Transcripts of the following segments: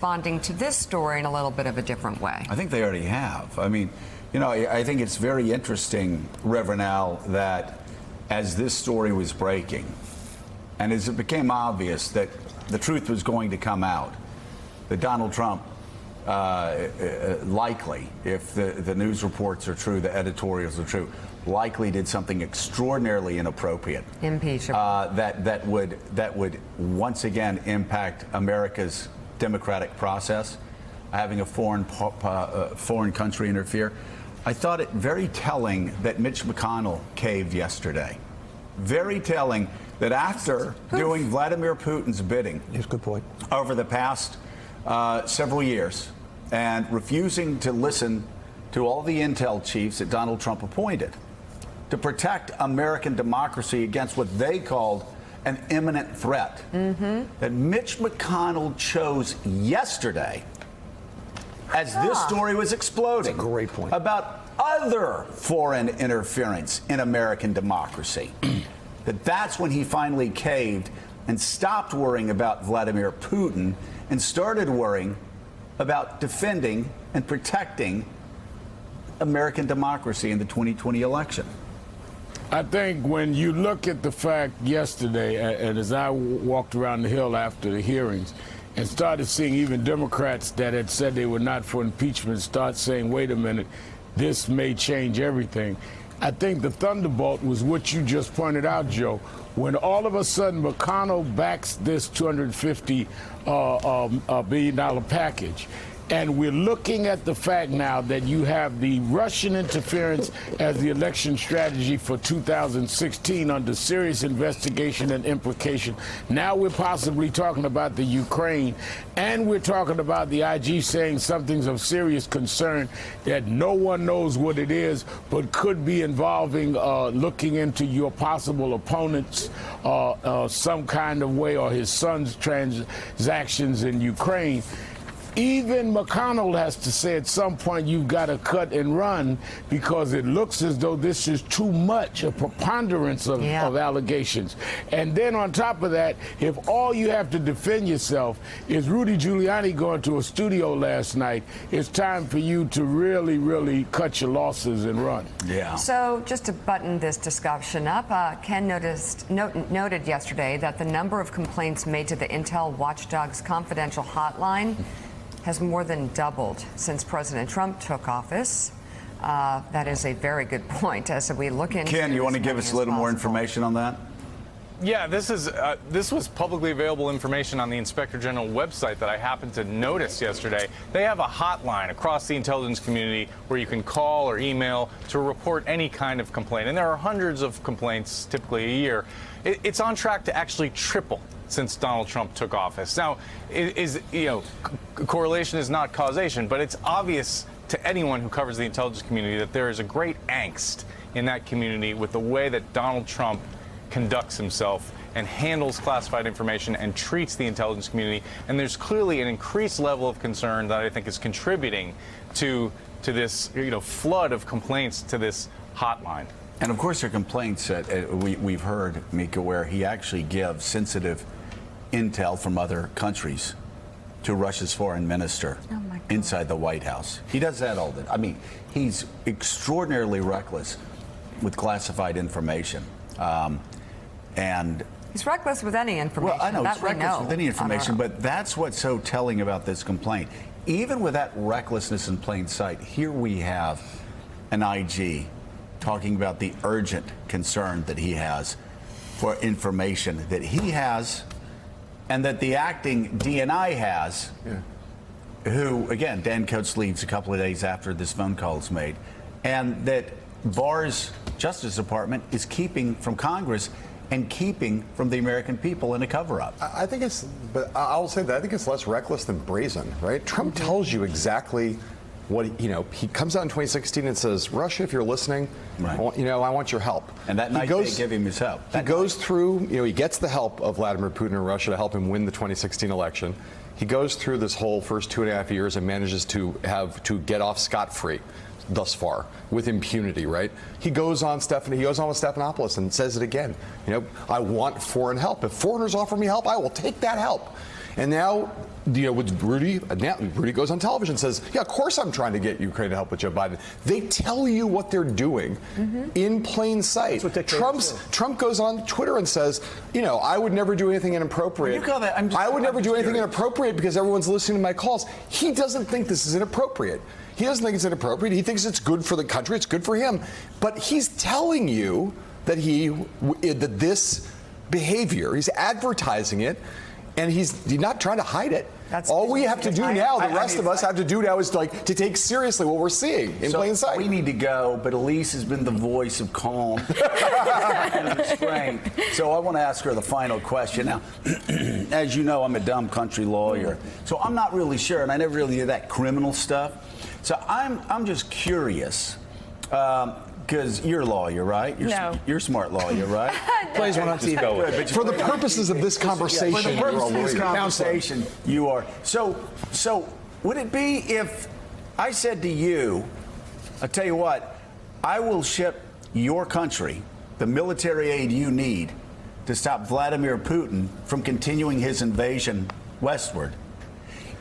responding to this story in a little bit of a different way. I think they already have. I mean, you know, I think it's very interesting, Reverend Al, that as this story was breaking and as it became obvious that the truth was going to come out, that Donald Trump likely, if the news reports are true, the editorials are true, likely did something extraordinarily inappropriate. Impeachable. That would once again impact America's democratic process, having a foreign country interfere. I thought it very telling that Mitch McConnell caved yesterday. Very telling that after doing Vladimir Putin's bidding, yes, good point, over the past several years and refusing to listen to all the intel chiefs that Donald Trump appointed to protect American democracy against what they called an imminent threat, that Mitch McConnell chose yesterday, as this story was exploding, that's a great point, about other foreign interference in American democracy, that's when he finally caved and stopped worrying about Vladimir Putin and started worrying about defending and protecting American democracy in the 2020 election. I think when you look at the fact yesterday, and as I walked around the Hill after the hearings and started seeing even Democrats that had said they were not for impeachment start saying, wait a minute, this may change everything. I think the thunderbolt was what you just pointed out, Joe. When all of a sudden McConnell backs this $250 billion package, and we're looking at the fact now that you have the Russian interference as the election strategy for 2016 under serious investigation and implication. Now we're possibly talking about the Ukraine, and we're talking about the IG saying something's of serious concern that no one knows what it is, but could be involving looking into your possible opponents some kind of way, or his son's transactions in Ukraine. Even McConnell has to say at some point you've got to cut and run, because it looks as though this is too much, a preponderance of allegations. And then on top of that, if all you have to defend yourself is Rudy Giuliani going to a studio last night, it's time for you to really, really cut your losses and run. Yeah. So just to button this discussion up, Ken noted yesterday that the number of complaints made to the Intel Watchdog's confidential hotline has more than doubled since President Trump took office. That is a very good point as we look into. Ken, you want to give us a little more information on that? Yeah, this was publicly available information on the Inspector General website that I happened to notice yesterday. They have a hotline across the intelligence community where you can call or email to report any kind of complaint. And there are hundreds of complaints typically a year. It's on track to actually triple since Donald Trump took office. Now, correlation is not causation, but it's obvious to anyone who covers the intelligence community that there is a great angst in that community with the way that Donald Trump conducts himself and handles classified information and treats the intelligence community. And there's clearly an increased level of concern that I think is contributing to this flood of complaints to this hotline. And of course, there are complaints that we've heard, Mika, where he actually gives sensitive intel from other countries to Russia's foreign minister inside the White House. He does that all the time. I mean, he's extraordinarily reckless with classified information. And he's reckless with any information. Well, I know, that he's reckless with any information, but that's what's so telling about this complaint. Even with that recklessness in plain sight, here we have an IG talking about the urgent concern that he has for information that he has and that the acting DNI has, who, again, Dan Coats leaves a couple of days after this phone call is made, and that Barr's Justice Department is keeping from Congress and keeping from the American people in a cover-up. I think it's, but I'll say that I think it's less reckless than brazen, right? Trump tells you exactly what, he comes out in 2016 and says, Russia, if you're listening, I want your help. And that night they give him his help. He goes through, he gets the help of Vladimir Putin and Russia to help him win the 2016 election. He goes through this whole first 2.5 years and manages to get off scot-free thus far with impunity, right? He goes on with Stephanopoulos and says it again. I want foreign help. If foreigners offer me help, I will take that help. And now, with Rudy goes on television and says, yeah, of course I'm trying to get Ukraine to help with Joe Biden. They tell you what they're doing in plain sight. Trump goes on Twitter and says, I would never do anything inappropriate. I would never do anything inappropriate because everyone's listening to my calls. He doesn't think this is inappropriate. He doesn't think it's inappropriate. He thinks it's good for the country. It's good for him. But he's telling you that this behavior, he's advertising it, and he's not trying to hide it. All we have to do now, the rest of us have to do now, is to take seriously what we're seeing in plain sight. We need to go, but Elise has been the voice of calm and restraint. So I want to ask her the final question. Now, as you know, I'm a dumb country lawyer, so I'm not really sure, and I never really did that criminal stuff. So I'm just curious. Because you're a lawyer, right? You're a smart lawyer, right? Plays one on TV. For the purposes of this conversation, for the purposes of this conversation, you are. So would it be if I said to you, I'll tell you what, I will ship your country the military aid you need to stop Vladimir Putin from continuing his invasion westward,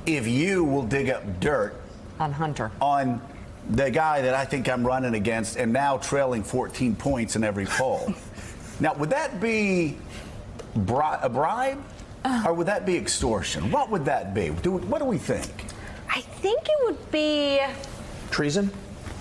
if you will dig up dirt on Hunter, on the guy that I think I'm running against and now trailing 14 points in every poll. Now, would that be a bribe or would that be extortion? What would that be? What do we think? I think it would be treason.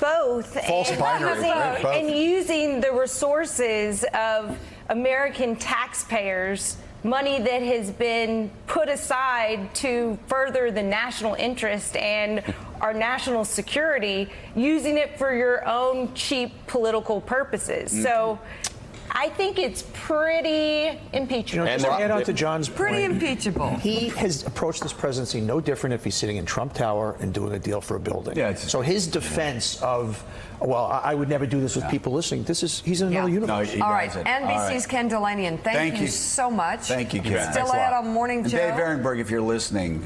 Both. False binary, right? Both. And using the resources of American taxpayers, money that has been put aside to further the national interest and our national security, using it for your own cheap political purposes. So I think it's pretty impeachable. Just to add on to John's point, pretty impeachable. He has approached this presidency no different if he's sitting in Trump Tower and doing a deal for a building. Yeah, so his defense of, well, I would never do this with people listening, he's in another universe. No, all right, NBC's Ken Dilanian, thank you so much. Thank you, Ken. Still ahead on Morning Joe. Dave Ehrenberg, if you're listening,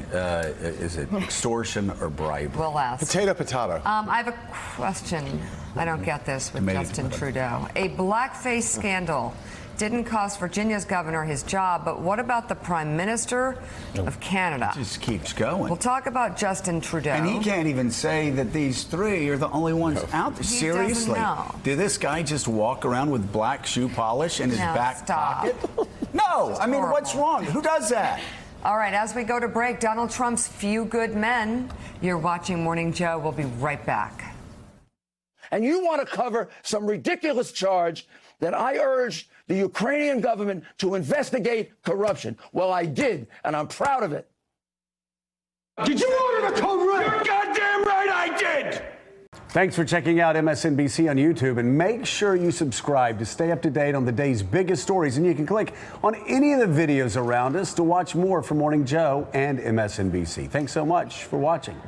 is it extortion or bribery? We'll ask. Potato. I have a question. I don't get this with Justin Trudeau. A blackface scandal didn't cost Virginia's governor his job, but what about the Prime Minister of Canada? It just keeps going. We'll talk about Justin Trudeau. And he can't even say that these three are the only ones out there. Seriously? Did this guy just walk around with black shoe polish in his back pocket? No. I mean, what's wrong? Who does that? All right, as we go to break, Donald Trump's few good men. You're watching Morning Joe. We'll be right back. And you want to cover some ridiculous charge that I urged the Ukrainian government to investigate corruption. Well, I did, and I'm proud of it. Did you order the code red? You're goddamn right I did! Thanks for checking out MSNBC on YouTube, and make sure you subscribe to stay up to date on the day's biggest stories. And you can click on any of the videos around us to watch more from Morning Joe and MSNBC. Thanks so much for watching.